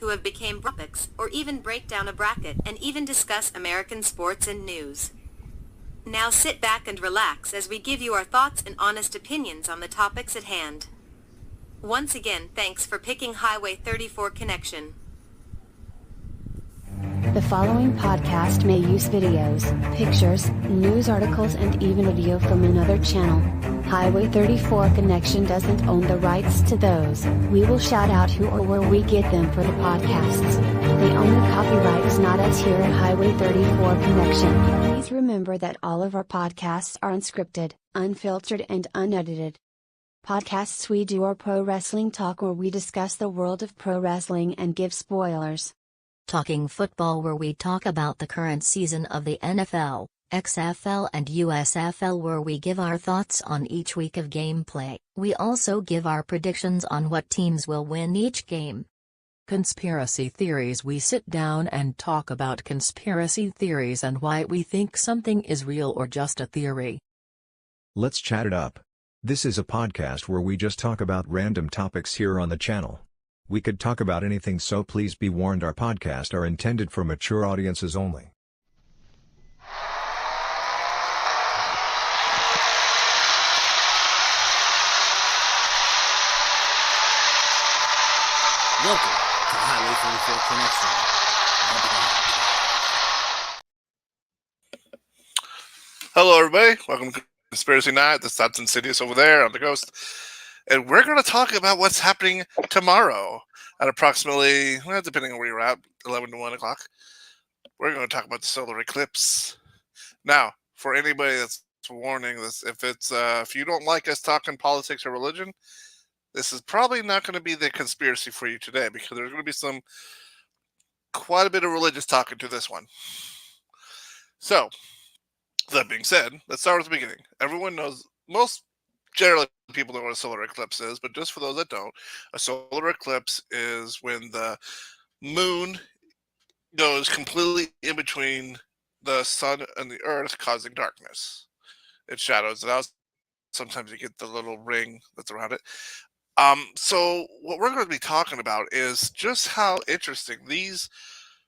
who have become topics, or even break down a bracket and even discuss American sports and news. Now sit back and relax as we give you our thoughts and honest opinions on the topics at hand. Once again, thanks for picking Highway 34 Connection. The following podcast may use videos, pictures, news articles, and even audio from another channel. Highway 34 Connection doesn't own the rights to those. We will shout out who or where we get them for the podcasts. The only copyright is not us here at Highway 34 Connection. Please remember that all of our podcasts are unscripted, unfiltered, and unedited. Podcasts we do are pro wrestling talk where we discuss the world of pro wrestling and give spoilers. Talking football where we talk about the current season of the NFL, XFL and USFL where we give our thoughts on each week of gameplay. We also give our predictions on what teams will win each game. Conspiracy theories. We sit down and talk about conspiracy theories and why we think something is real or just a theory. Let's chat it up. This is a podcast where we just talk about random topics here on the channel. We could talk about anything, so please be warned, our podcasts are intended for mature audiences only. Welcome to Highway 34 Connection. Hello everybody, welcome to Conspiracy Night. This is Insidious over there on the Ghost. And we're going to talk about what's happening tomorrow at approximately, well, depending on where you're at, 11 to 1 o'clock. We're going to talk about the solar eclipse. Now, for anybody that's warning this, if you don't like us talking politics or religion, this is probably not going to be the conspiracy for you today, because there's going to be quite a bit of religious talking to this one. So, that being said, let's start with the beginning. Everyone knows, generally people know what a solar eclipse is, but just for those that don't, a solar eclipse is when the moon goes completely in between the sun and the earth, causing darkness. It shadows it out. Sometimes you get the little ring that's around it. So what we're going to be talking about is just how interesting there's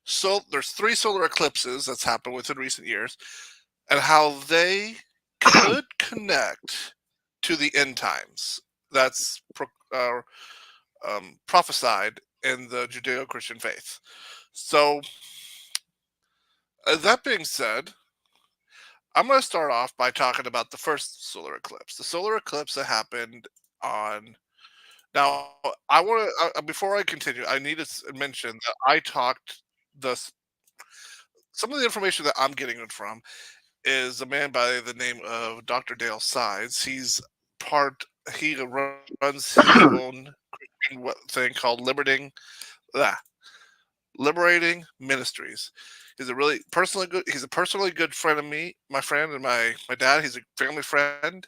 3 solar eclipses that's happened within recent years, and how they could connect to the end times. That's prophesied in the Judeo-Christian faith. So, that being said, I'm going to start off by talking about the first solar eclipse. The solar eclipse that happened on... Now, I want to, before I continue, I need to mention that I talked some of the information that I'm getting it from is a man by the name of Dr. Dale Sides. He runs his own Christian thing called Liberating Ministries. He's a personally good friend of my friend and my dad. He's a family friend,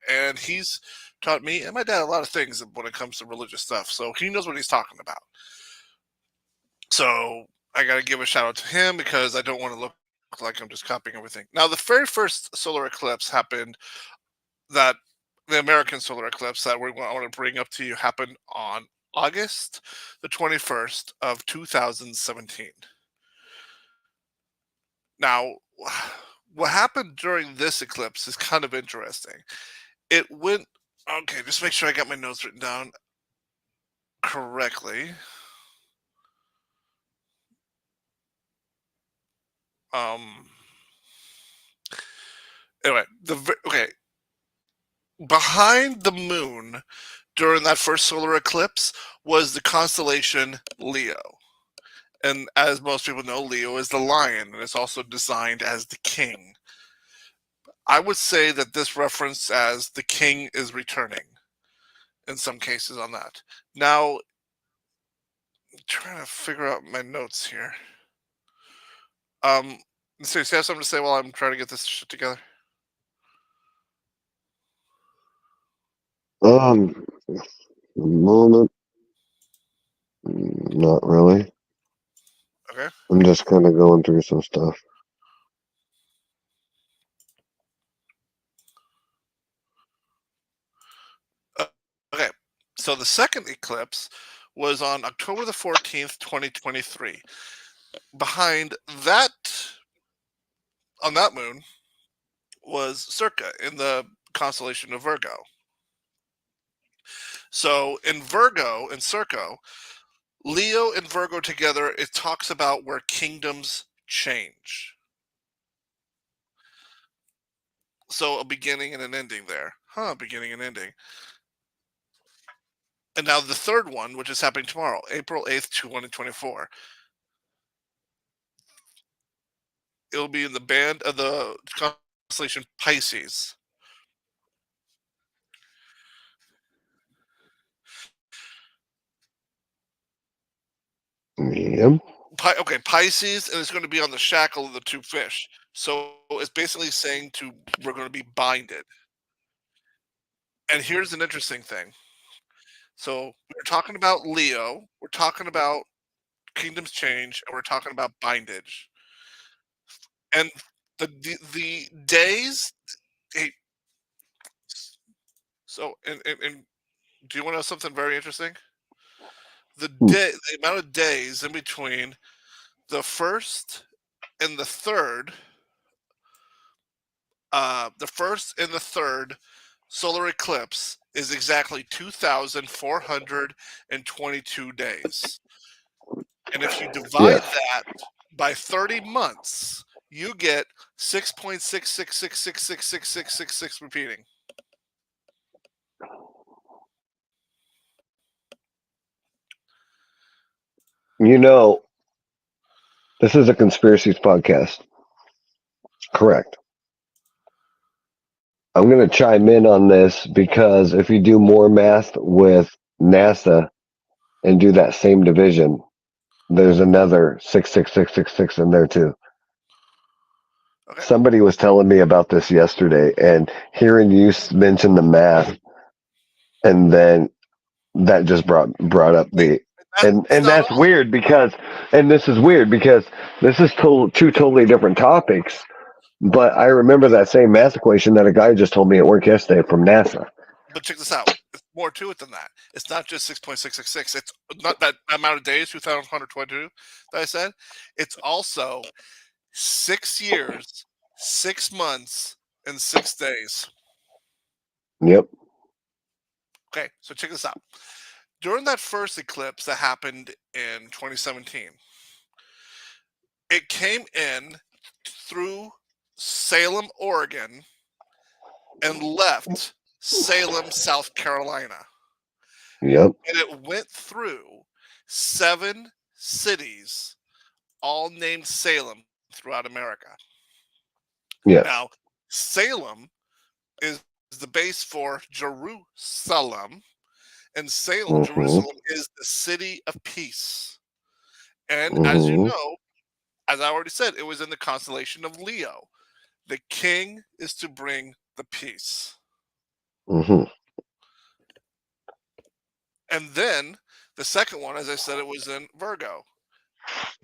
and he's taught me and my dad a lot of things when it comes to religious stuff. So he knows what he's talking about. So I got to give a shout out to him, because I don't want to look like I'm just copying everything. Now, the very first solar eclipse happened, the American solar eclipse that I want to bring up to you, happened on August the 21st of 2017. Now, what happened during this eclipse is kind of interesting. It went... Okay, just make sure I got my notes written down correctly. Anyway, behind the moon during that first solar eclipse was the constellation Leo. And as most people know, Leo is the lion, and it's also designed as the king. I would say that this reference as the king is returning in some cases on that. Now, I'm trying to figure out my notes here. So you have something to say while I'm trying to get this shit together? The moment, not really. Okay. I'm just kind of going through some stuff. Okay. So the second eclipse was on October the 14th, 2023. Behind that, on that moon, was Circa in the constellation of Virgo. So in Virgo, in Circo, Leo and Virgo together, it talks about where kingdoms change. So a beginning and an ending there. Beginning and ending. And now the third one, which is happening tomorrow, April 8th, 2024. It'll be in the band of the constellation Pisces. Yep. Okay, Pisces, and it's going to be on the shackle of the two fish. So it's basically saying we're going to be binded. And here's an interesting thing. So we're talking about Leo, we're talking about kingdoms change, and we're talking about bindage. And the days. Hey, so and do you want to know something very interesting? The amount of days in between the first and the third, solar eclipse is exactly 2,422 days. And if you divide that by 30 months, you get 6.66666666 repeating. You know, this is a conspiracies podcast. Correct. I'm going to chime in on this because if you do more math with NASA and do that same division, there's another 66666 in there too. Okay. Somebody was telling me about this yesterday, and hearing you mention the math, and then that just brought up the and that's weird because this is weird because this is two totally different topics. But I remember that same math equation that a guy just told me at work yesterday from NASA. But check this out. It's more to it than that. It's not just 6.666. It's not that amount of days, 2,122 that I said. It's also 6 years, 6 months, and 6 days. Yep. Okay, so check this out. During that first eclipse that happened in 2017, it came in through Salem, Oregon, and left Salem, South Carolina. Yep. And it went through 7 cities, all named Salem, throughout America. Yes. Now, Salem is the base for Jerusalem, and Salem, Jerusalem, is the city of peace. And as you know, as I already said, it was in the constellation of Leo. The king is to bring the peace. Mm-hmm. And then the second one, as I said, it was in Virgo.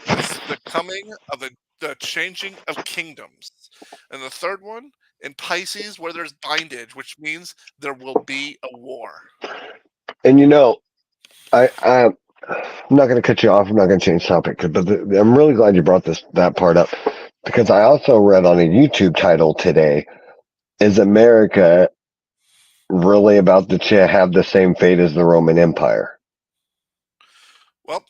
The coming of the changing of kingdoms. And the third one in Pisces, where there's bindage, which means there will be a war. And you know, I'm not going to cut you off. I'm not going to change topic, but I'm really glad you brought that part up because I also read on a YouTube title today: "Is America really about to have the same fate as the Roman Empire?" Well,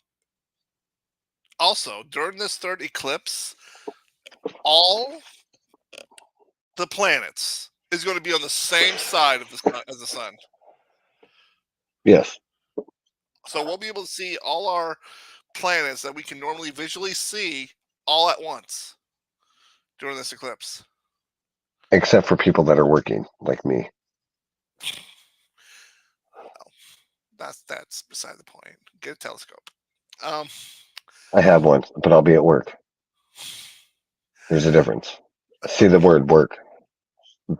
also during this third eclipse, all the planets is going to be on the same side of the sun. Yes. So we'll be able to see all our planets that we can normally visually see all at once during this eclipse. Except for people that are working, like me. Well, that's beside the point. Get a telescope. I have one, but I'll be at work. There's a difference. See the word work.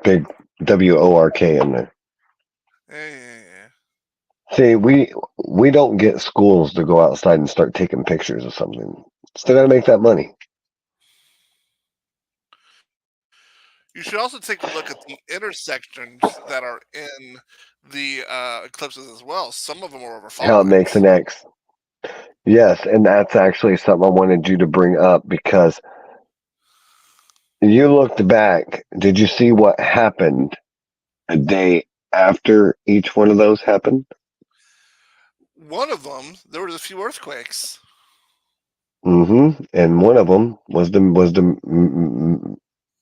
Big WORK in there. Yeah. See, we don't get schools to go outside and start taking pictures of something. Still got to make that money. You should also take a look at the intersections that are in the eclipses as well. Some of them are over How it makes fallings. an X. Yes, and that's actually something I wanted you to bring up because you looked back. Did you see what happened a day after each one of those happened? One of them, there was a few earthquakes. And one of them was the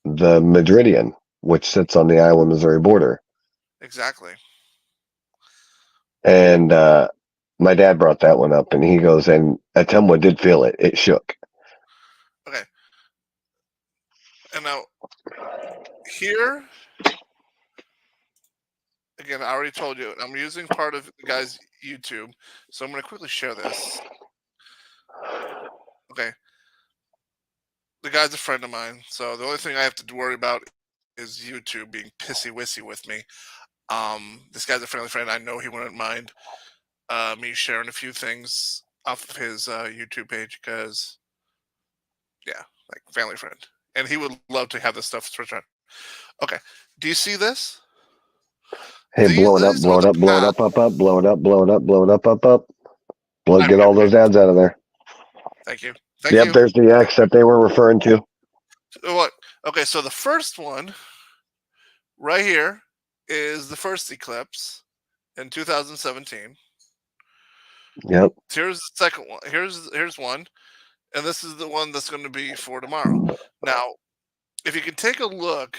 Madridian, which sits on the Iowa Missouri border. Exactly. And my dad brought that one up, and he goes, and Atumwa did feel it. It shook. Okay. And now here again, I already told you I'm using part of the guy's YouTube, so I'm going to quickly share this. Okay. The guy's a friend of mine, so the only thing I have to worry about is YouTube being pissy wissy with me. This guy's a friendly friend. I know he wouldn't mind me sharing a few things off of his YouTube page because, yeah, like family friend, and he would love to have this stuff switched on. Okay, do you see this? Hey, blow it up, These are blow it the up, blow it path. up, blow it up, blow it up, blow it up. Get all Okay, those ads out of there. thank you, thank Yep, you. there's the X that they were referring to. What? Okay, so the first one right here is the first eclipse in 2017. Yep. Here's the second one. Here's one, and this is the one that's going to be for tomorrow. Now, if you can take a look,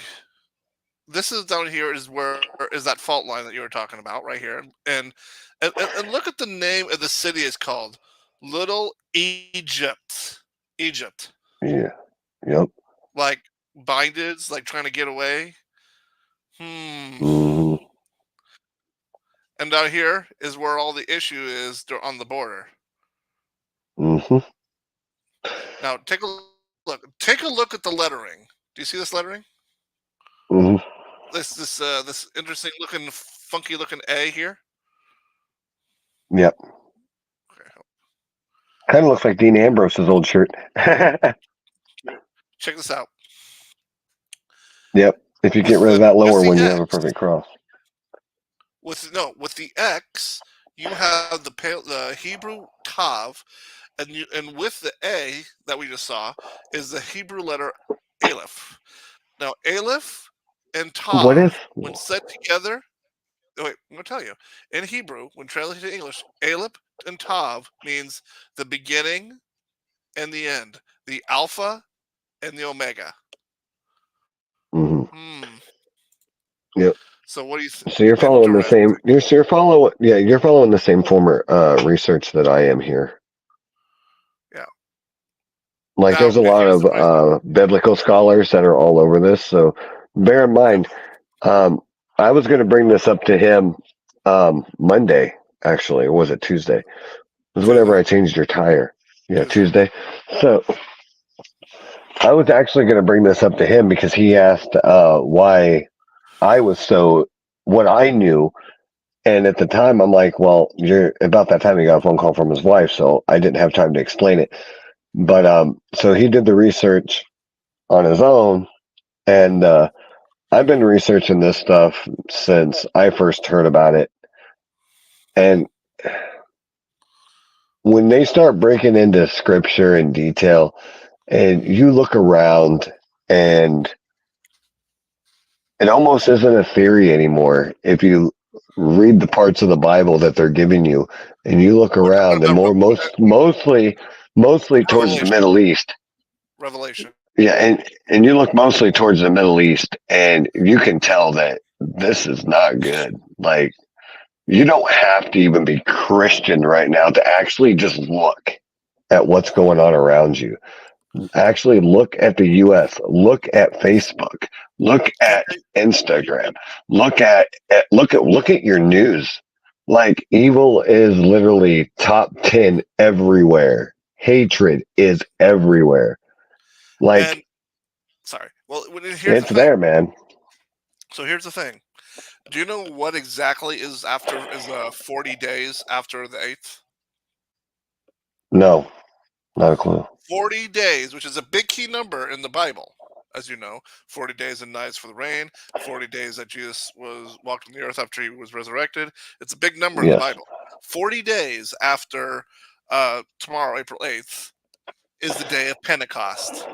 this is down here is where is that fault line that you were talking about right here, and look at the name of the city is called Little Egypt. Egypt, Yeah. Yep. like bindeds, like trying to get away. hmm And down here is where all the issue is on the border. hmm Now take a look. Take a look at the lettering. Do you see this lettering? hmm This interesting looking, funky looking A here. Yep. Okay, Kind of looks like Dean Ambrose's old shirt. check this out. Yep. If you get With rid of the that with lower the one, you have a X, perfect cross. with the X, you have the Hebrew Tav, and with the A that we just saw is the Hebrew letter Aleph. Now Aleph and What is? Tav, when said together, wait, I'm gonna tell you. In Hebrew, when translated to English, Aleph and Tav means the beginning and the end, the Alpha and the Omega. hmm Hmm. Yep. So what do you think? So you're following the same. Interesting. You're following. Yeah, you're following the same former research that I am here. Yeah. Like, Now, there's a okay, lot here's of the funny thing. biblical scholars that are all over this. So bear in Yep. mind, I was going to bring this up to him Monday, actually, or was it Tuesday? It was Tuesday. whenever I changed your tire. Yeah, Tuesday. Tuesday. So I was actually going to bring this up to him because he asked why I was what I knew. And at the time, I'm like, well, you're about that time he got a phone call from his wife, so I didn't have time to explain it. But so he did the research on his own, and I've been researching this stuff since I first heard about it. And when they start breaking into scripture in detail, and you look around, and it almost isn't a theory anymore. If you read the parts of the Bible that they're giving you, and you look We're talking around, and about mostly towards the Revelation. Middle East. Revelation. Yeah, and you look mostly towards the Middle East, and you can tell that this is not good. Like, you don't have to even be Christian right now to actually just look at what's going on around you. Actually look at the US, look at Facebook, look Can at Instagram, look at your news. Like, evil is literally top 10 everywhere. Hatred is everywhere. and Like, sorry. Well, here's the it's thing. there, man. So here's the thing. Do you know what exactly is 40 days after the 8th? No, not a clue. 40 days, which is a big key number in the Bible. as you know, 40 days and nights for the rain, 40 days that Jesus was walked on the earth after he was resurrected. It's a big number in the Yes. Bible. 40 days after tomorrow, April 8th, is the day of Pentecost.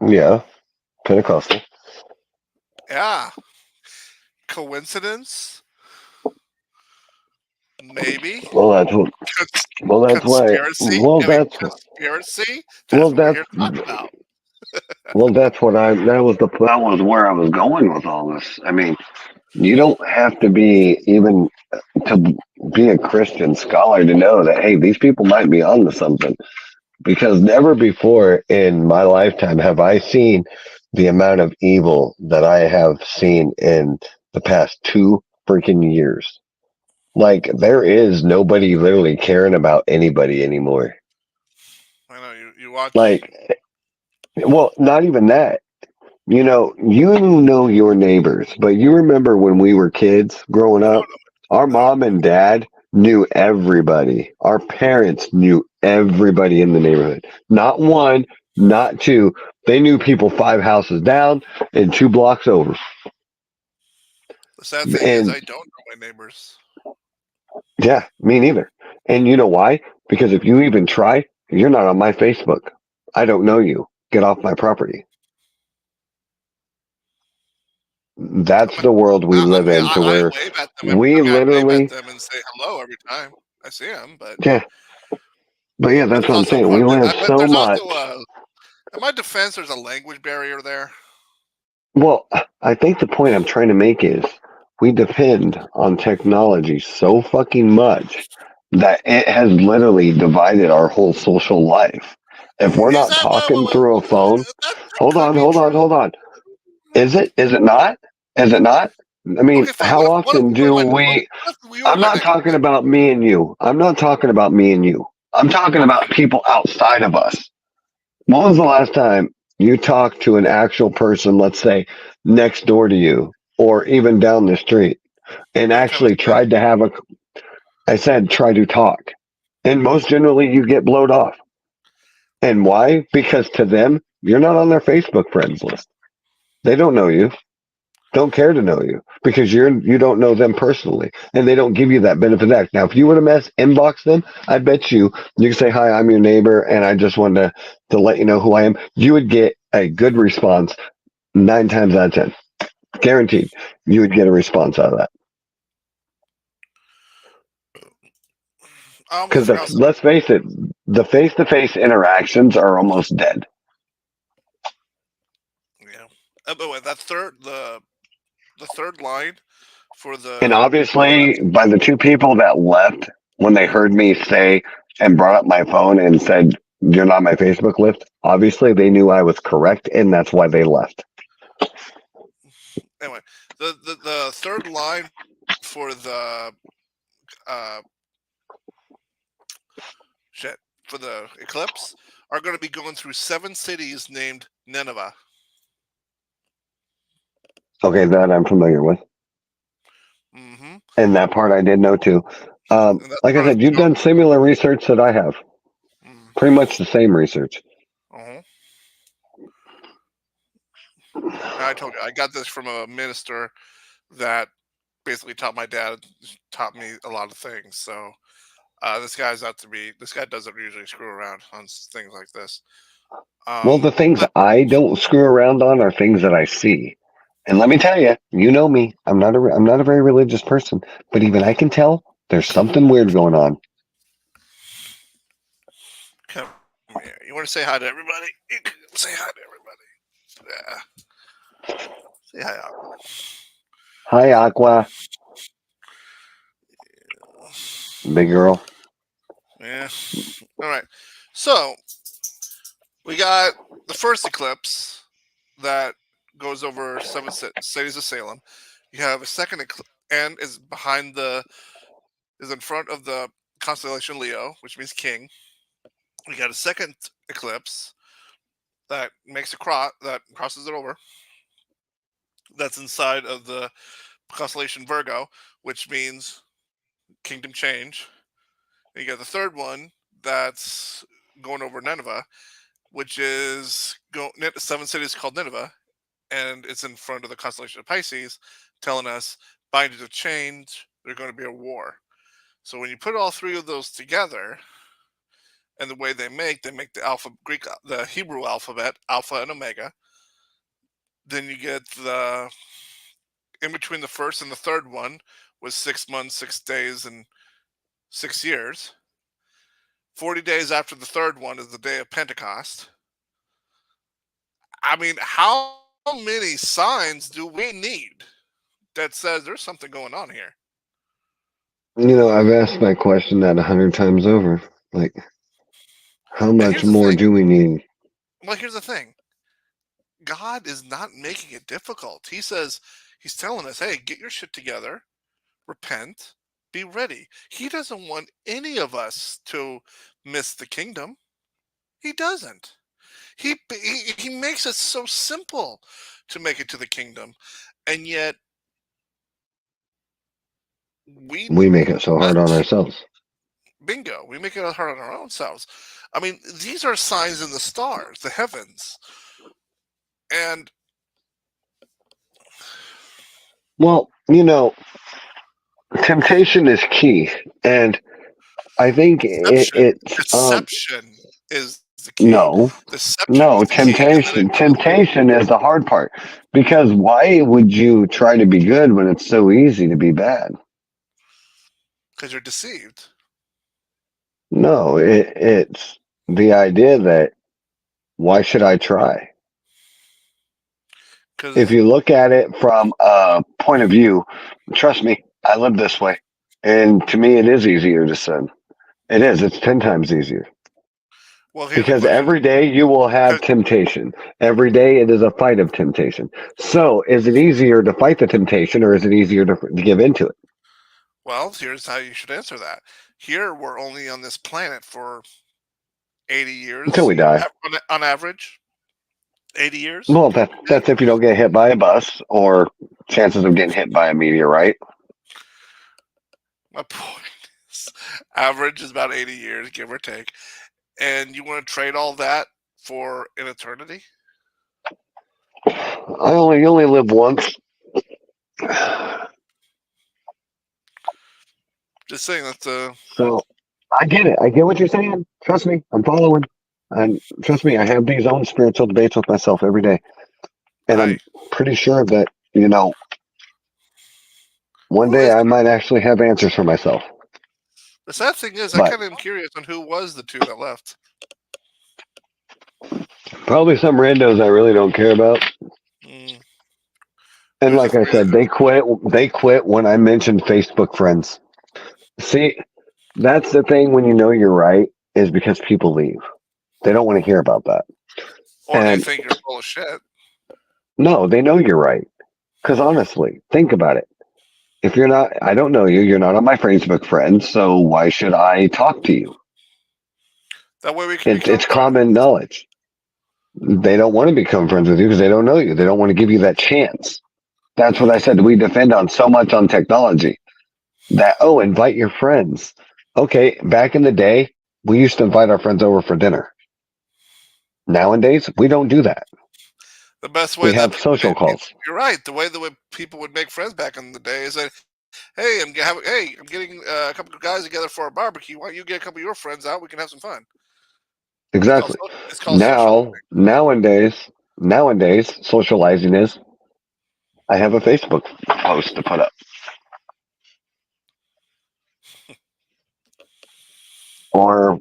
Yeah. Pentecostal. Yeah. Coincidence? Maybe. Well, that's what. Well, that's why. Conspiracy? Well, I mean, that's. conspiracy? Well, That's what we're that's. here to talk about. Well, that's what I. That was the. That was where I was going with all this. I mean, you don't have to be even to be a Christian scholar to know that hey, these people might be onto something. Because never before in my lifetime have I seen the amount of evil that I have seen in the past 2 freaking years. Like there is nobody literally caring about anybody anymore. I know you watch. Like, well, not even that. You know your neighbors, but you remember when we were kids growing I up, don't our know. mom and dad knew everybody. Our parents knew everybody in the neighborhood. Not one, not two. They knew people 5 houses down and 2 blocks over. The sad thing is, And I don't know my neighbors. yeah, me neither. And you know why? Because if you even try, you're not on my Facebook. I don't know you. Get off my property. That's the world we live in to I where wave at them. we I wave at literally, them and say hello every time I see them. yeah, but yeah, But that's there's what I'm also saying. We live but so there's much. also in my defense, there's a language barrier there. Well, I think the point I'm trying to make is we depend on technology so fucking much that it has literally divided our whole social life. If we're Is not that talking through a phone, that hold could on, be hold on, true? hold on. Is it? Is it not? Is it not? I mean, Okay, fine. how often do we? What if we were I'm my not neighbors? talking about me and you. I'm not talking about me and you. I'm talking about people outside of us. When was the last time you talked to an actual person, let's say next door to you or even down the street, and Every time I actually see them, tried to have a, I said, try to talk. And most generally, you get blowed off. And why? Because to them, you're not on their Facebook friends list. They don't know you, don't care to know you because you don't know them personally, and they don't give you that benefit of that. Now, if you would have inbox them, I bet you can say hi, I'm your neighbor, and I just wanted to let you know who I am. You would get a good response 9 times out of 10, guaranteed. You would get a response out of that I almost because forgot something. let's face it, the face-to-face interactions are almost dead. Yeah. By the way, the third line for And the obviously, by the 2 people that left when they heard me say and brought up my phone and said, "You're not my Facebook list," obviously they knew I was correct, and that's why they left. anyway, the third line for the uh shit for the eclipse are going to be going through 7 cities named Nineveh. Okay, that I'm familiar with. Mm-hmm. And that part I did know too. And that's Like I part of said, you've done similar research that I have. Pretty much the same research. uh I told you I got this from a minister that basically taught me a lot of things. So this guy's out to be. This guy doesn't usually screw around on things like this. Well, the things I don't screw around on are things that I see. And let me tell you, you know me. I'm not a very religious person, but even I can tell there's something weird going on. Come here. You want to say hi to everybody? You can say hi to everybody. Yeah. Say hi, Aqua. Hi, Aqua, big girl. Yeah. All right. So we got the first eclipse that goes over 7 cities of Salem. You have a second eclipse and is in front of the constellation Leo, which means king. We got a second eclipse that makes that crosses it over. That's inside of the constellation Virgo, which means kingdom change. And you got the third one that's going over Nineveh, which is 7 cities called Nineveh, and it's in front of the constellation of Pisces, telling us binding to change, there's going to be a war. So when you put all three of those together, and the way they make the Hebrew alphabet, Alpha and Omega, then you get the in between the first and the third one was 6 months, 6 days, and 6 years. 40 days after the third one is the day of Pentecost. I mean, how many signs do we need that says there's something going on here? I've asked that question that 100 times over. Like, how much more do we need? Well, here's the thing. God is not making it difficult. He's telling us, hey, get your shit together, repent, be ready. He doesn't want any of us to miss the kingdom. He doesn't. He makes it so simple to make it to the kingdom, and yet we make it so hard on ourselves. Bingo. We make it hard on our own selves. I mean, these are signs in the stars, the heavens. And well, temptation is key, and I think it's deception is the key. No, temptation is the hard part, because why would you try to be good when it's so easy to be bad? Because you're deceived. No, it's the idea that why should I try? If you look at it from a point of view, trust me, I live this way, and to me, it is easier to sin. It is. It's 10 times easier. Well, because every day you will have temptation. Every day it is a fight of temptation. So, is it easier to fight the temptation, or is it easier to give into it? Well, here's how you should answer that. Here, we're only on this planet for 80 years. Until we die. On average. 80 years? Well, that's if you don't get hit by a bus or chances of getting hit by a meteorite. My point is, average is about 80 years, give or take. And you want to trade all that for an eternity? You only live once. Just saying that's So, I get it. I get what you're saying. Trust me, I'm following. And trust me, I have these own spiritual debates with myself every day. And I'm pretty sure that, one day I might actually have answers for myself. The sad thing is, I kind of am curious on who was the two that left. Probably some randos I really don't care about. And like I said, they quit when I mentioned Facebook friends. See, that's the thing when you know you're right, is because people leave. They don't want to hear about that. Or they think you're full of shit. No, they know you're right. Because honestly, think about it. If you're not, I don't know you, you're not on my Facebook friends, so why should I talk to you? That way we can it's common knowledge. They don't want to become friends with you because they don't know you. They don't want to give you that chance. That's what I said. We defend on so much on technology that, invite your friends. Okay, back in the day, we used to invite our friends over for dinner. Nowadays, we don't do that. The best way we have social calls. You're right. The way people would make friends back in the day is that, hey, I'm getting a couple of guys together for a barbecue. Why don't you get a couple of your friends out? We can have some fun. Exactly. It's called nowadays, socializing is, I have a Facebook post to put up. Or,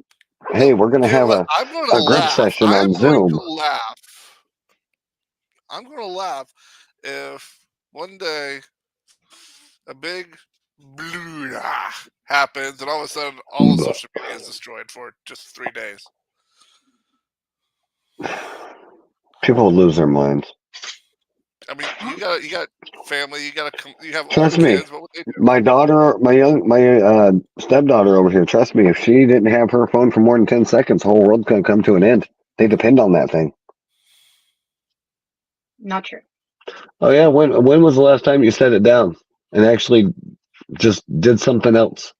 hey, we're going to have a group session on Zoom. I'm going to laugh if one day a big blue happens and all of a sudden all of social media is destroyed for just 3 days. People will lose their minds. I mean, you got family, you have trust me, kids. What would they do? My daughter, my stepdaughter over here, trust me, if she didn't have her phone for more than 10 seconds, the whole world's going to come to an end. They depend on that thing. Not true. Oh yeah, when was the last time you set it down and actually just did something else?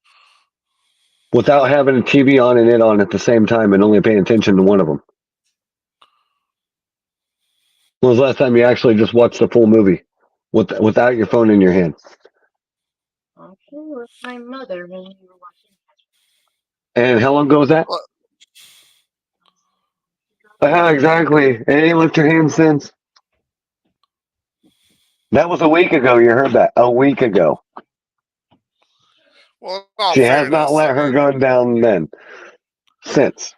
without having a TV on and it on at the same time and only paying attention to one of them? When was the last time you actually just watched the full movie without your phone in your hand? With my mother when we were watching. And how long ago was that? Exactly. And ain't left your hand since. That was a week ago. You heard that. A week ago. Well, in all She has not fairness, let her guard down then. Since.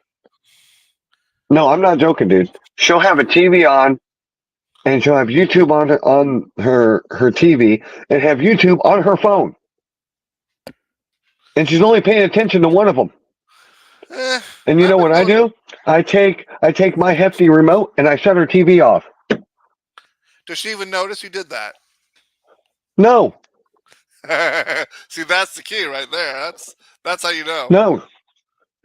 No, I'm not joking, dude. She'll have a TV on, and she'll have YouTube on her TV, and have YouTube on her phone. And she's only paying attention to one of them. And you know what I do? I take my hefty remote and I shut her TV off. Does she even notice you did that? No. See, that's the key right there. That's how you know. No.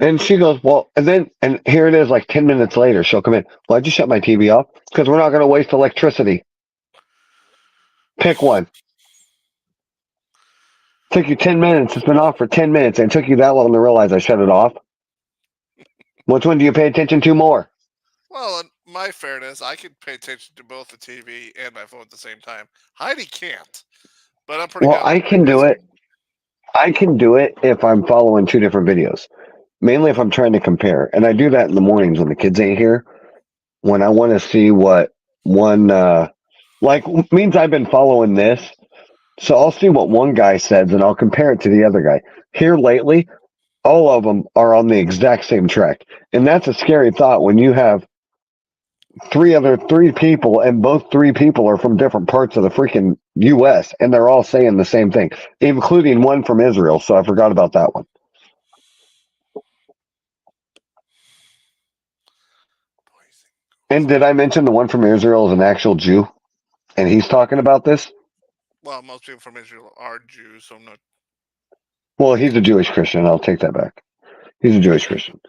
And she goes, well, and here it is, like 10 minutes later, she'll come in. Well, I just shut my TV off because we're not going to waste electricity. Pick one. Took you 10 minutes. It's been off for 10 minutes, and it took you that long to realize I shut it off. Which one do you pay attention to more? Well, in my fairness, I can pay attention to both the TV and my phone at the same time. Heidi can't, but I'm pretty good. Well, I can do it. I can do it if I'm following two different videos. Mainly if I'm trying to compare. And I do that in the mornings when the kids ain't here. When I want to see what one, means I've been following this. So I'll see what one guy says and I'll compare it to the other guy. Here lately, all of them are on the exact same track. And that's a scary thought when you have three people and both three people are from different parts of the freaking U.S. and they're all saying the same thing, including one from Israel. So I forgot about that one. And did I mention the one from Israel is an actual Jew? And he's talking about this? Well, most people from Israel are Jews, so I'm not. Well, he's a Jewish Christian. I'll take that back. He's a Jewish Christian.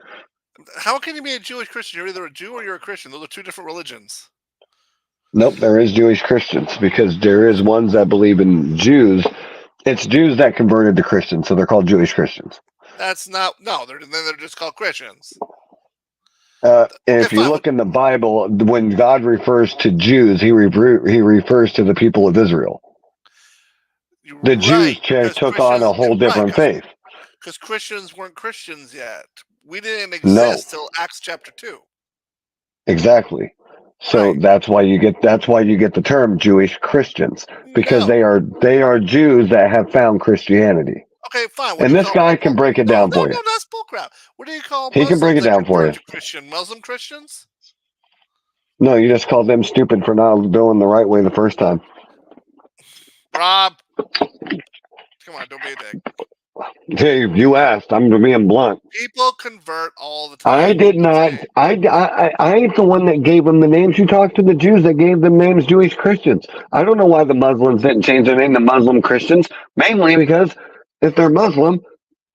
How can you be a Jewish Christian? You're either a Jew or you're a Christian. Those are two different religions. Nope, there is Jewish Christians because there is ones that believe in Jews. It's Jews that converted to Christians, so they're called Jewish Christians. That's not. No, they're just called Christians. If you look in the Bible, when God refers to Jews, he refers to the people of Israel. The Jews took on a whole different faith. Because Christians weren't Christians yet. We didn't exist till Acts chapter 2. Exactly. So that's why you get the term Jewish Christians, because they are Jews that have found Christianity. Okay, fine. And this guy can break it down for you. No, that's bullcrap. What do you call Muslims? He can break it down for you. Muslim Christians? No, you just called them stupid for not doing the right way the first time. Rob, come on, don't be a dick. Hey, you asked. I'm being blunt. People convert all the time. I did not. I ain't the one that gave them the names. You talked to the Jews that gave them names Jewish Christians. I don't know why the Muslims didn't change their name to Muslim Christians. Mainly because if they're Muslim,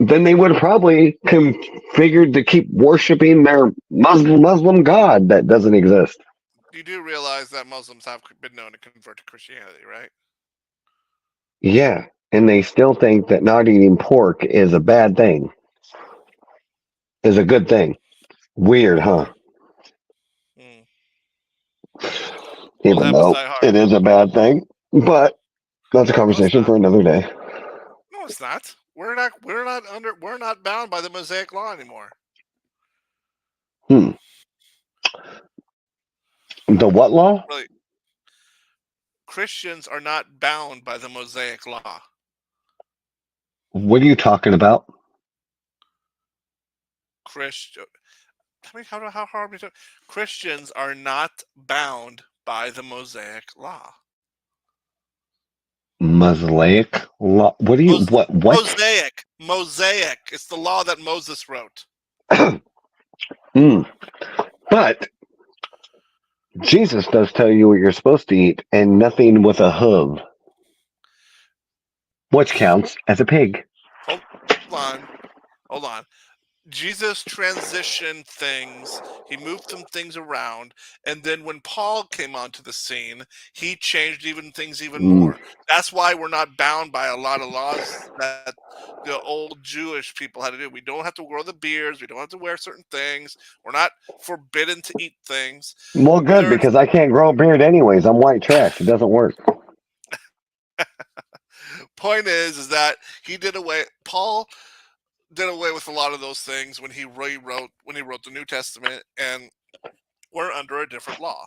then they would have probably configured to keep worshiping their Muslim God that doesn't exist. You do realize that Muslims have been known to convert to Christianity, right? Yeah, and they still think that not eating pork is a bad thing. Is a good thing. Weird, huh? Even though it is a bad thing, but that's a conversation for another day. No, it's not. We're not bound by the Mosaic law anymore. The what law? Really, Christians are not bound by the Mosaic law. What are you talking about? How hard are we talking? Christians are not bound by the Mosaic law. Mosaic law? What do you what? Mosaic. It's the law that Moses wrote. But Jesus does tell you what you're supposed to eat, and nothing with a hoof, which counts as a pig. Hold on. Jesus transitioned things. He moved some things around, and then when Paul came onto the scene, he changed things even more. That's why we're not bound by a lot of laws that the old Jewish people had to do. We don't have to grow the beards. We don't have to wear certain things. We're not forbidden to eat things. Well, good, There's because I can't grow a beard anyways. I'm white trash. It doesn't work. point is that Paul did away with a lot of those things when he wrote the New Testament, and we're under a different law.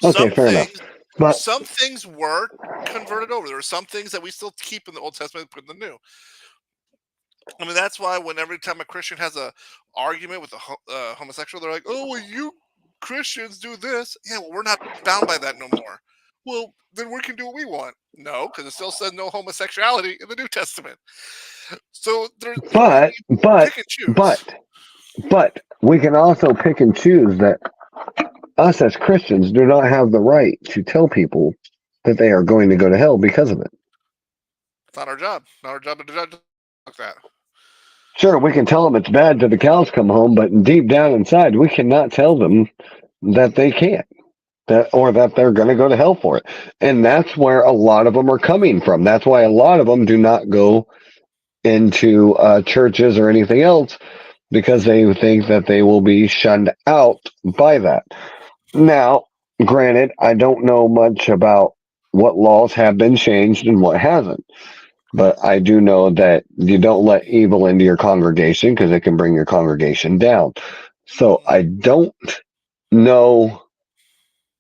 Okay, fair enough. But some things were converted over. There are some things that we still keep in the Old Testament and put in the New. I mean, that's why every time a Christian has a argument with a homosexual, they're like, "Oh, well, you Christians do this." Yeah, well, we're not bound by that no more. Well, then we can do what we want. No, because it still says no homosexuality in the New Testament. So pick and choose. But we can also pick and choose that us as Christians do not have the right to tell people that they are going to go to hell because of it. It's not our job. Not our job to judge like that. Sure, we can tell them it's bad till the cows come home, but deep down inside, we cannot tell them that they can't, or that they're going to go to hell for it. And that's where a lot of them are coming from. That's why a lot of them do not go into churches or anything else, because they think that they will be shunned out by that. Now, granted, I don't know much about what laws have been changed and what hasn't. But I do know that you don't let evil into your congregation because it can bring your congregation down. So I don't know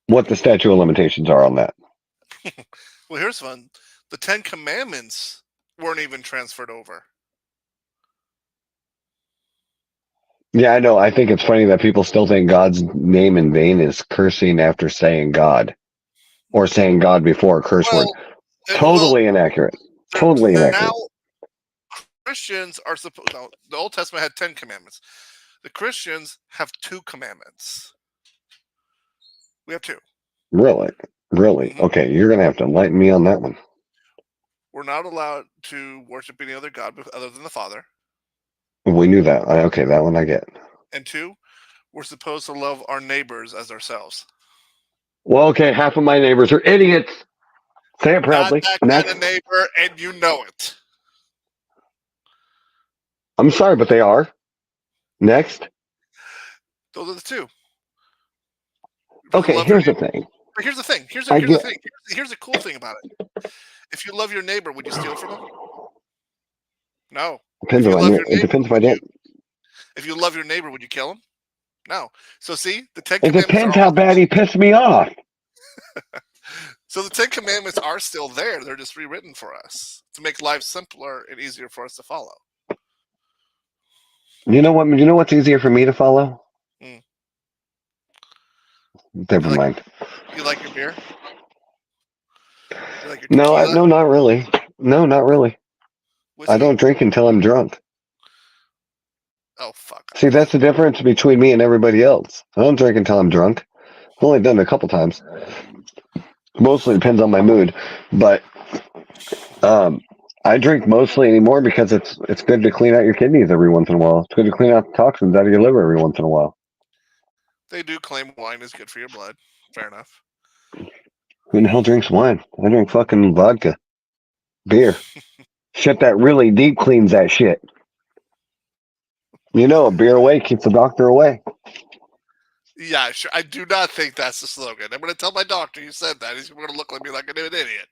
what the statute of limitations are on that. Well, here's one. The 10 Commandments weren't even transferred over. Yeah, I know. I think it's funny that people still think God's name in vain is cursing after saying God, or saying God before a curse word. Totally inaccurate. Totally inaccurate. Now, Christians are supposed. No, the Old Testament had 10 commandments. The Christians have 2 commandments. We have 2. Really? Mm-hmm. Okay, you're going to have to enlighten me on that one. We're not allowed to worship any other God other than the Father. We knew that. Okay, that one I get. And 2, we're supposed to love our neighbors as ourselves. Well, okay, half of my neighbors are idiots. Say it proudly. Not that kind of neighbor, and you know it. I'm sorry, but they are. Next. Those are the 2. Okay, here's the thing. But here's the thing. Here's the thing. Here's the cool thing about it. If you love your neighbor, would you steal from him? No. Depends it depends if I did. If you love your neighbor, would you kill him? No. So see, the 10 Commandments. It depends how bad he pissed me off. So the 10 Commandments are still there. They're just rewritten for us to make life simpler and easier for us to follow. You know what? You know what's easier for me to follow? Never mind. You like your beer? You like your no, not really. No, not really. Whiskey? I don't drink until I'm drunk. Oh, fuck. See, that's the difference between me and everybody else. I don't drink until I'm drunk. I've only done it a couple times. Mostly depends on my mood. But I drink mostly anymore because it's good to clean out your kidneys every once in a while. It's good to clean out the toxins out of your liver every once in a while. They do claim wine is good for your blood. Fair enough. Who the hell drinks wine? I drink fucking vodka. Beer. Shit that really deep cleans that shit. You know, a beer away keeps the doctor away. Yeah, sure. I do not think that's the slogan. I'm going to tell my doctor you said that. He's going to look at me like an idiot.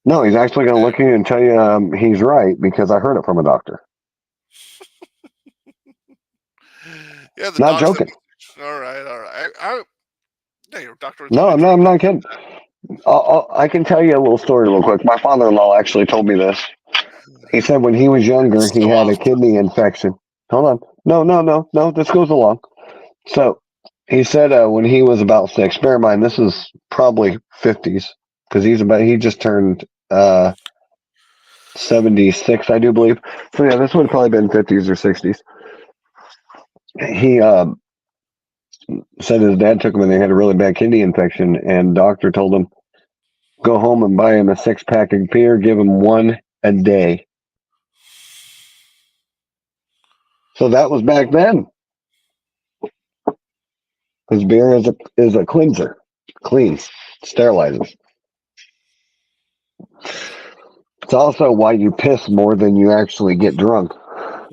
No, he's actually going to look at you and tell you he's right because I heard it from a doctor. Yeah, the not joking. All right. Yeah, your doctor. No, I'm not kidding. I can tell you a little story real quick. My father-in-law actually told me this. He said when he was younger, he had a kidney infection. Hold on. No, this goes along. So he said when he was about 6, bear in mind, this is probably 50s because he just turned 76, I do believe. So yeah, this would have probably been 50s or 60s. He said his dad took him and they had a really bad kidney infection, and doctor told him, go home and buy him a 6-pack of beer, give him one a day. So that was back then. Because beer is a cleanser, cleans, sterilizes. It's also why you piss more than you actually get drunk,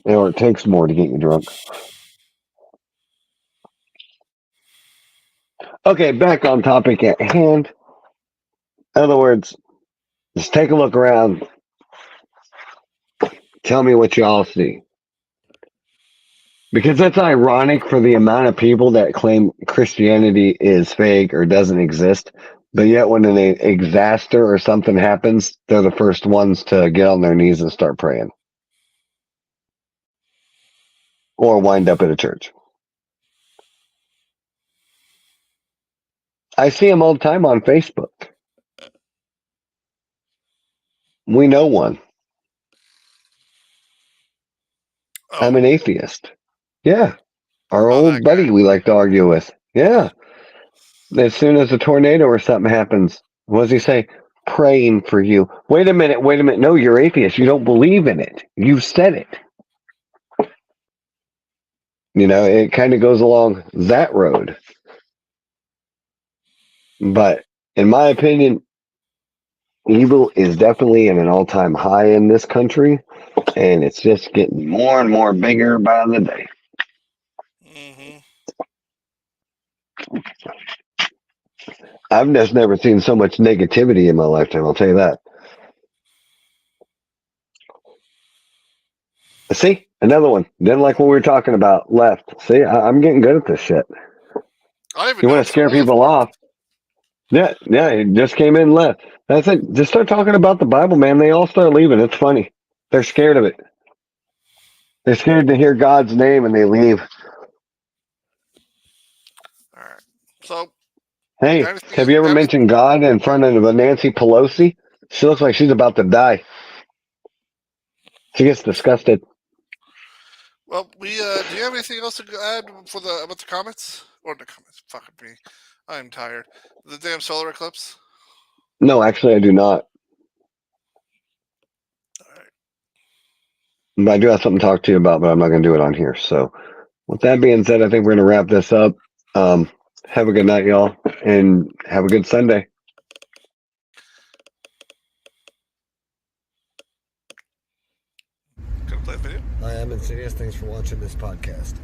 or it takes more to get you drunk. Okay, back on topic at hand. In other words, just take a look around. Tell me what y'all see. Because that's ironic for the amount of people that claim Christianity is fake or doesn't exist. But yet when an disaster or something happens, they're the first ones to get on their knees and start praying. Or wind up at a church. I see them all the time on Facebook. We know one. Oh, I'm an atheist. Yeah. Our oh, that old buddy guy. we like to argue with. Yeah. As soon as a tornado or something happens, what does he say? Praying for you. Wait a minute. No, you're atheist. You don't believe in it. You said it. You know, it kind of goes along that road. But in my opinion, evil is definitely at an all-time high in this country, and it's just getting more and more bigger by the day. Mm-hmm. I've just never seen so much negativity in my lifetime, I'll tell you that. See? Another one. Didn't like what we were talking about. Left. See? I'm getting good at this shit. I don't even You know want it's to scare left. people off? Yeah, it just came in left. That's it. Just start talking about the Bible, man. They all start leaving. It's funny. They're scared of it. They're scared to hear God's name and they leave. All right. So, Hey, have you ever mentioned God in front of a Nancy Pelosi? She looks like she's about to die. She gets disgusted. well, do you have anything else to add about the comments or the comments? Fucking me, I'm tired. The damn solar eclipse. No, actually, I do not. All right. But I do have something to talk to you about, but I'm not going to do it on here. So, with that being said, I think we're going to wrap this up. Have a good night, y'all, and have a good Sunday. Gonna play a video. I am Insidious. Thanks for watching this podcast.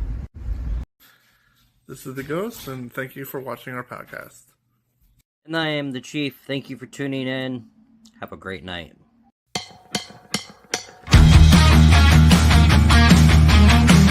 This is the Ghost, and thank you for watching our podcast. And I am the Chief. Thank you for tuning in. Have a great night.